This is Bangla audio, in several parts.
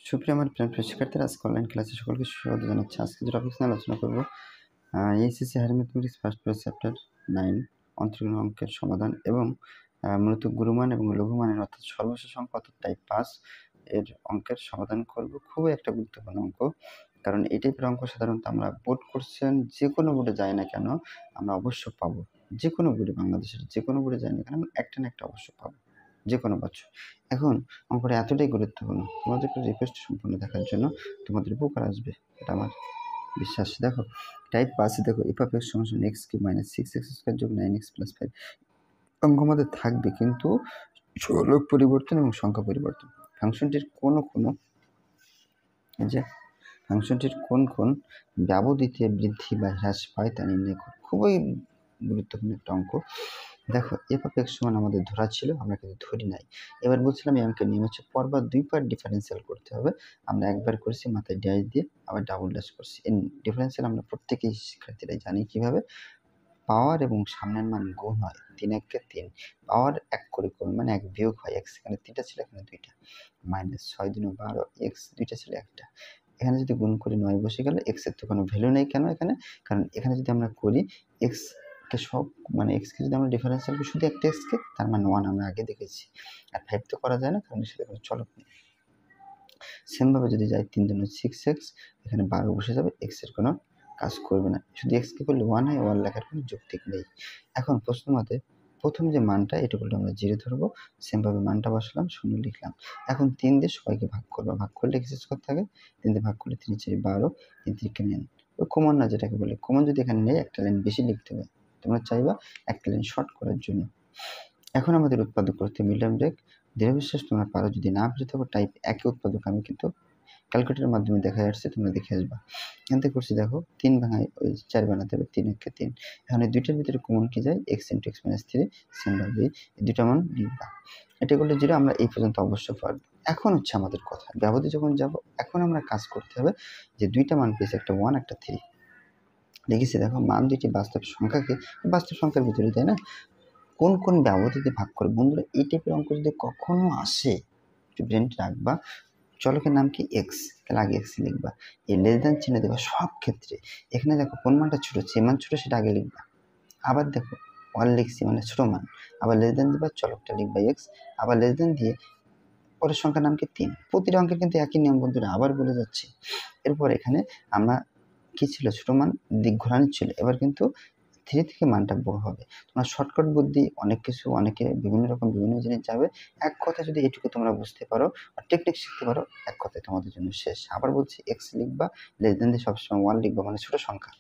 সুপ্রিয় আমার প্রিয় শিক্ষার্থীরা, আজকে অনলাইন ক্লাসে সকলকে স্বাগত জানাচ্ছি। আজকে যে টপিক নিয়ে আলোচনা করব, HSC higher mathematics first page chapter 9 অন্তরীণ অঙ্কের সমাধান এবং মূলত গুরুমান এবং লঘুমানের অর্থাৎ সর্বশেষ অঙ্ক অর্থাৎ টাইপ 5 এর অঙ্কের সমাধান করব। খুবই একটা গুরুত্বপূর্ণ অঙ্ক, কারণ এই টাইপের অঙ্ক সাধারণত আমরা বোর্ড কোশ্চেন যে কোনো বোর্ডে যায় না কেন আমরা অবশ্য পাবো। যে কোনো বোর্ডে, বাংলাদেশের যে কোনো বোর্ডে যায় না কেন আমরা একটা না একটা অবশ্য পাবো যে কোনো বছর। এখন অঙ্কটা এতটাই গুরুত্বপূর্ণ, তোমাদেরকে রিকোয়েস্ট সম্পূর্ণ দেখার জন্য তোমাদের উপকার আসবে, এটা আমার বিশ্বাস। দেখো টাইপ 5 দেখো f of x সমান x cube minus 6x square যোগ 9x প্লাস 5 অঙ্ক আমাদের থাকবে, কিন্তু চলক পরিবর্তন এবং সংখ্যা পরিবর্তন। ফাংশনটির কোন ব্যবধিতে বৃদ্ধি বা হ্রাস পায় তা নির্ণয় করো। খুবই গুরুত্বপূর্ণ একটা অঙ্ক। দেখো f of x সমান আমাদের ধরা ছিল, আমরা কিন্তু ধরি নাই। এবার বলছিলাম এই অঙ্কের নিয়ম হচ্ছে পরবার দুইবার ডিফারেন্সিয়াল করতে হবে। আমরা একবার করছি মাথায় ড্যাশ দিয়ে, আবার ডাবল ড্যাশ করছি। এই ডিফারেন্সিয়াল আমরা প্রত্যেকেই শিক্ষার্থীরাই জানি কিভাবে। পাওয়ার এবং সামনের মান গুণ হয়, 3 1 কে 3, পাওয়ার 1 করে কমে মানে 1 বিয়োগ হয়, x এখানে 3টা ছিল এখানে 2টা, মাইনাস 6 2 12, x 2টা ছিল 1টা, এখানে যদি গুণ করি 9 বসে গেল। x এর তো কোনো ভ্যালু নেই কেন এখানে, কারণ এখানে যদি আমরা করি x কে সব মানে x কে যদি আমরা ডিফারেন্সিয়াল করি শুধু একটা x কে, তার মানে 1 আমরা আগে দেখেছি। আর 5 তো করা যায় না কারণ এর সাথে কোনো চলক নেই। সেম ভাবে যদি যাই 3 2 6x, এখানে 12 বসে যাবে, x এর কোনো কাজ করবে না, শুধু x কে করলে 1 হয়, 1 লেখার কোনো যৌক্তিক নেই। এখন প্রশ্ন মতে প্রথম যে মানটা এটুকুটা আমরা 0 ধরবো, সেম ভাবে মানটা বসালাম, 0 লিখলাম। এখন 3 দিয়ে সবাইকে ভাগ করবো, ভাগ করলে x স্কয়ার থাকে, 3 দিয়ে ভাগ করলে 3 4 12, 3 3 9। ওই কমন না, যেটাকে বলে কমন যদি এখানে নেই একটা লাইন বেশি লিখতে হবে, তোমরা চাইবা একটা লাইন শর্ট করার জন্য। এখন আমাদের উৎপাদক করতে মিডিয়াম ব্রেক, দৃঢ় বিশ্বাস তোমরা পারো, যদি না পেরে থাকো টাইপ 1 উৎপাদক আমি কিন্তু ক্যালকুলেটরের মাধ্যমে দেখা যাচ্ছে, তোমরা দেখে আসবা। এখান থেকে করছি দেখো 3 ভাঙায় ওই 4 বানাতে হবে, 3 1 কে 3। এখন এই দুইটার ভিতরে কমন কি যায়, x * x - 3, সেম ভাবে এই দুইটা মান লিখবা। এটা করলে 0 আমরা এই পর্যন্ত অবশ্য পারবো। এখন হচ্ছে আমাদের কথা, ব্যবধি যখন যাব এখন আমরা কাজ করতে হবে যে দুইটা মান পেয়েছি, একটা 1 একটা 3 লিখেছি। দেখো মান দুইটি বাস্তব সংখ্যাকে বাস্তব সংখ্যার ভিতরে, তাই না, কোন ব্যবধিতে ভাগ করে। বন্ধুরা এই টাইপের অঙ্ক যদি কখনো আসে একটু ব্রেনটা রাখবা, চলকের নাম কি x, তাহলে আগে x লিখবা, এই লেস দ্যান চিহ্ন দেবা সব ক্ষেত্রে। এখানে দেখো কোন মানটা ছোট, যে মান ছোট সেটা আগে লিখবা। আবার দেখো 1 লিখছি মানে ছোট মান, আবার লেস দ্যান দিবা, চলকটা লিখবা x, আবার লেস দ্যান দিয়ে পরের সংখ্যার নাম কি 3। প্রতিটা অঙ্কের কিন্তু একই নিয়ম বন্ধুরা, আবার বলে যাচ্ছি। এরপর এখানে আমরা কি ছিল, ছোট মান দিক ঘোরানোর ছিল, এবার কিন্তু 3 থেকে মানটা বড় হবে। তোমরা শর্টকাট বুদ্ধি অনেক কিছু, অনেকে বিভিন্ন রকম বিভিন্ন জিনিস যাবে, এক কথা যদি এটুকু তোমরা বুঝতে পারো আর টেকনিক শিখতে পারো, এক কথায় তোমাদের জন্য শেষ। আবার বলছি x লিখবা, লেস দ্যান দিয়ে সবসময় 1 লিখবা মানে ছোট সংখ্যা,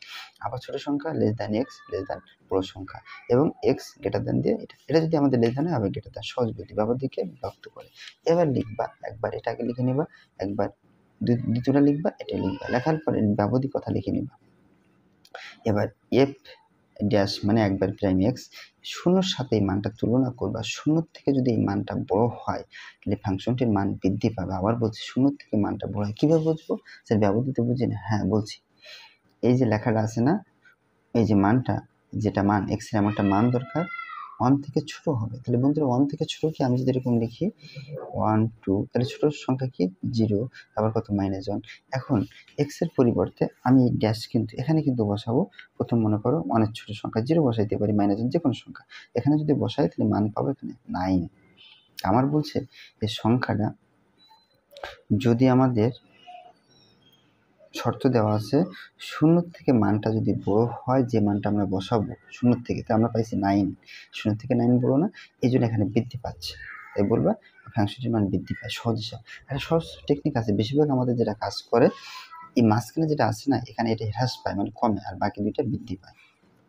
আবার ছোট সংখ্যা less than x, less than বড় সংখ্যা, এবং x গ্রেটার দ্যান দিয়ে এটা যদি আমাদের লেস দ্যান হয় আবার গ্রেটার দ্যান, সহজ বুদ্ধি ব্যবধিকে বিভক্ত করে। এবার লিখবা, একবার এটাকে লিখে নিবা, একবার দ্বিতীয়টা লিখবা, এটা লিখবা, লেখার পরে ব্যবধি কথা লিখে নিবা। এবার f ড্যাশ মানে একবার প্রাইম x, শূন্যর সাথে এই মানটা তুলনা করবা, শূন্য থেকে যদি এই মানটা বড় হয় তাহলে ফাংশনটির মান বৃদ্ধি পাবে। আবার বলছি শূন্য থেকে মানটা বড় হয়, কিভাবে বুঝবো স্যার, ব্যবধিতে বুঝি না? হ্যাঁ বলছি, এই যে লেখাটা আছে না, এই যে মানটা, যেটা মান x এর আমার একটা মান দরকার 1 থেকে ছোট হবে। তাহলে বন্ধুরা 1 থেকে ছোট কি, আমি যদি এরকম লিখি 1 2, তাহলে ছোট সংখ্যা কি 0, আবার কত -1। এখন x এর পরিবর্তে আমি ড্যাশ কিন্তু এখানে কিন্তু বসাবো, প্রথম মনে করো অনেক ছোট সংখ্যা 0 বসাইতে পারি, -1 যে কোনো সংখ্যা এখানে যদি বসাই তাহলে মান পাবো এখানে 9। আমার বলছে এই সংখ্যাটা যদি আমাদের শর্ত দেওয়া আছে 0 থেকে মানটা যদি বড় হয়, যে মানটা আমরা বসাবো 0 থেকে, তা আমরা পাইছি 9, 0 থেকে 9 বড় না, এই জন্য এখানে বৃদ্ধি পাচ্ছে, তাই বলবা ফাংশনটির মান বৃদ্ধি পায়। সহজ হিসাব, একটা সহজ টেকনিক আছে, বেশিরভাগ আমাদের যেটা কাজ করে এই মাঝখানে যেটা আছে না, এখানে এটা হ্রাস পায় মানে কমে, আর বাকি দুইটা বৃদ্ধি পায়।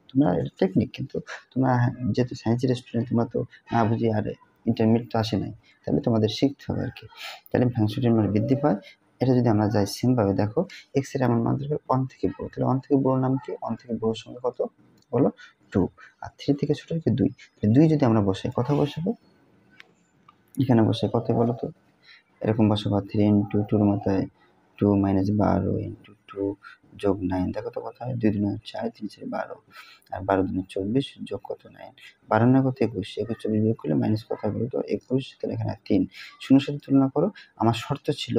তোমরা এটা টেকনিক, কিন্তু তোমরা যেহেতু সায়েন্সের স্টুডেন্ট, তোমরা তো না বুঝি আর ইন্টারমিডিয়েট তো আসে নাই, তাহলে তোমাদের শিখতে হবে আর কি। তাহলে ফাংশনটির মান বৃদ্ধি পায়। এটা যদি আমরা যাই সেমভাবে, দেখো x এর এমন মান দরকার 1 থেকে বড়, তাহলে 1 থেকে বড় নাম কি, 1 থেকে বড় সংখ্যা কত বলো 2, আর 3 থেকে ছোট কি 2, তাহলে 2 যদি আমরা বসাই, কত বসাবো এখানে বসাই, কত বলো তো, এরকম বসাবো 3 × 2 এর মাথায় টু মাইনাস 12 ইন্টু 2 যোগ 9, দেখো তো কত হয়, 2 2 4, 3 4 12, আর 12 2 24 যোগ কত 9, 12 9 কত 21, 21 24 বিয়োগ করলে মাইনাস কত হবে বলতো 21, তাহলে এখানে 3, শূন্যের সাথে তুলনা করো। আমার শর্ত ছিল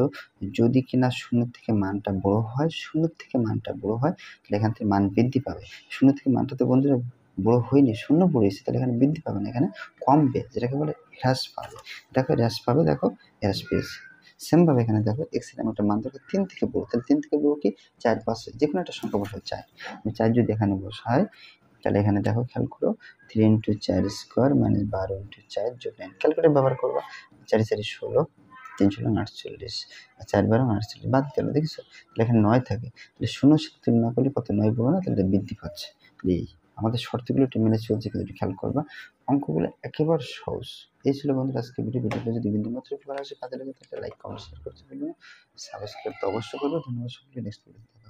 যদি কিনা শূন্য থেকে মানটা বড় হয়, শূন্য থেকে মানটা বড় হয় তাহলে এখান থেকে মান বৃদ্ধি পাবে। শূন্য থেকে মানটা তো বন্ধুরা বড় হয়নি, শূন্য পড়েছে, তাহলে এখানে বৃদ্ধি পাবে না, এখানে কমবে, যেটাকে বলে হ্রাস পাবে। দেখো হ্রাস পাবে, দেখো হ্রাস পেয়েছে। সেম ভাবে এখানে দেখো এক্স এর একটা মান দেখো 3 থেকে বড়, তাহলে 3 থেকে বড় কি 4 5, যে কোনো একটা সংখ্যা বসাও 4, 4 যদি এখানে বসায় তাহলে এখানে দেখো খেয়াল করো 3 ইন্টু 4 স্কোয়ার মাইনাস 12 ইন্টু 4 যোগ 9, ক্যালকুলেটর ব্যবহার করবা, 4 4 16, 3 16 48, আর 4 12 48, বাদ গেল, দেখছো তাহলে এখানে 9 থাকে, তাহলে শূন্যের সাথে তুলনা করলে কত 9 বড় না, তাহলে এটা বৃদ্ধি পাচ্ছে। এই আমাদের শর্তগুলো একটু মেনে চলছে, কিন্তু একটু খেয়াল করবা, অঙ্কগুলো একেবারে সহজ। এই ছিল বন্ধুরা আজকে ভিডিওটা যদি বিন্দুমাত্র উপকার আসে কাজে লাগে তাহলে লাইক কমেন্ট শেয়ার করতে ভুলবেন না, সাবস্ক্রাইব তো অবশ্যই করবে। ধন্যবাদ সকলকে, নেক্সট ভিডিও।